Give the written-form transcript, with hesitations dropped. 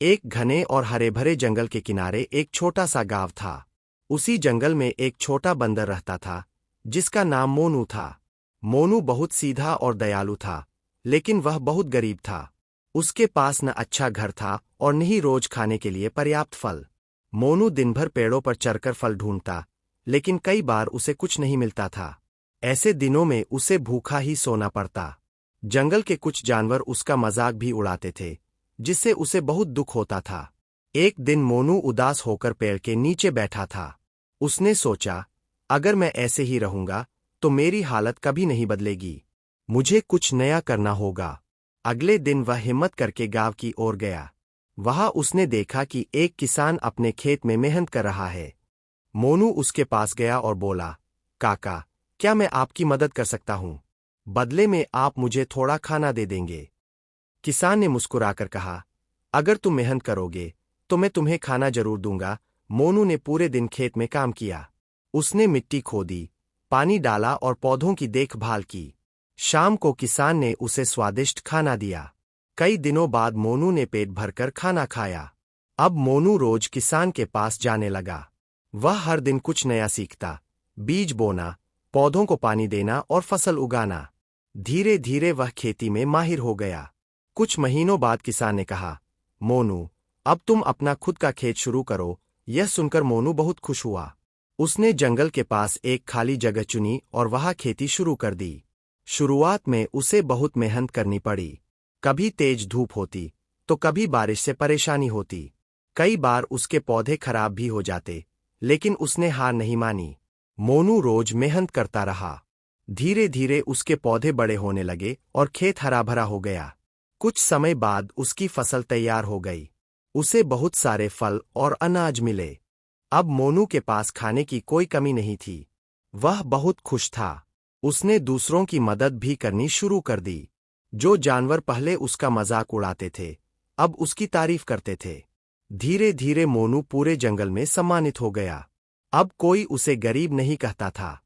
एक घने और हरे भरे जंगल के किनारे एक छोटा सा गांव था। उसी जंगल में एक छोटा बंदर रहता था, जिसका नाम मोनू था। मोनू बहुत सीधा और दयालु था, लेकिन वह बहुत गरीब था। उसके पास न अच्छा घर था और न ही रोज खाने के लिए पर्याप्त फल। मोनू दिन भर पेड़ों पर चढ़कर फल ढूंढता, लेकिन कई बार उसे कुछ नहीं मिलता था। ऐसे दिनों में उसे भूखा ही सोना पड़ता। जंगल के कुछ जानवर उसका मजाक भी उड़ाते थे, जिससे उसे बहुत दुख होता था। एक दिन मोनू उदास होकर पेड़ के नीचे बैठा था। उसने सोचा, अगर मैं ऐसे ही रहूंगा तो मेरी हालत कभी नहीं बदलेगी। मुझे कुछ नया करना होगा। अगले दिन वह हिम्मत करके गांव की ओर गया। वहां उसने देखा कि एक किसान अपने खेत में मेहनत कर रहा है। मोनू उसके पास गया और बोला, काका, क्या मैं आपकी मदद कर सकता हूं? बदले में आप मुझे थोड़ा खाना दे देंगे। किसान ने मुस्कुराकर कहा, अगर तुम मेहनत करोगे तो मैं तुम्हें खाना जरूर दूंगा। मोनू ने पूरे दिन खेत में काम किया। उसने मिट्टी खोदी, पानी डाला और पौधों की देखभाल की। शाम को किसान ने उसे स्वादिष्ट खाना दिया। कई दिनों बाद मोनू ने पेट भरकर खाना खाया। अब मोनू रोज किसान के पास जाने लगा। वह हर दिन कुछ नया सीखता, बीज बोना, पौधों को पानी देना और फसल उगाना। धीरे धीरे वह खेती में माहिर हो गया। कुछ महीनों बाद किसान ने कहा, मोनू, अब तुम अपना खुद का खेत शुरू करो। यह सुनकर मोनू बहुत खुश हुआ। उसने जंगल के पास एक खाली जगह चुनी और वहां खेती शुरू कर दी। शुरुआत में उसे बहुत मेहनत करनी पड़ी। कभी तेज धूप होती तो कभी बारिश से परेशानी होती। कई बार उसके पौधे खराब भी हो जाते, लेकिन उसने हार नहीं मानी। मोनू रोज मेहनत करता रहा। धीरे धीरे उसके पौधे बड़े होने लगे और खेत हरा भरा हो गया। कुछ समय बाद उसकी फसल तैयार हो गई। उसे बहुत सारे फल और अनाज मिले। अब मोनू के पास खाने की कोई कमी नहीं थी। वह बहुत खुश था। उसने दूसरों की मदद भी करनी शुरू कर दी। जो जानवर पहले उसका मजाक उड़ाते थे, अब उसकी तारीफ करते थे। धीरे धीरे मोनू पूरे जंगल में सम्मानित हो गया। अब कोई उसे गरीब नहीं कहता था।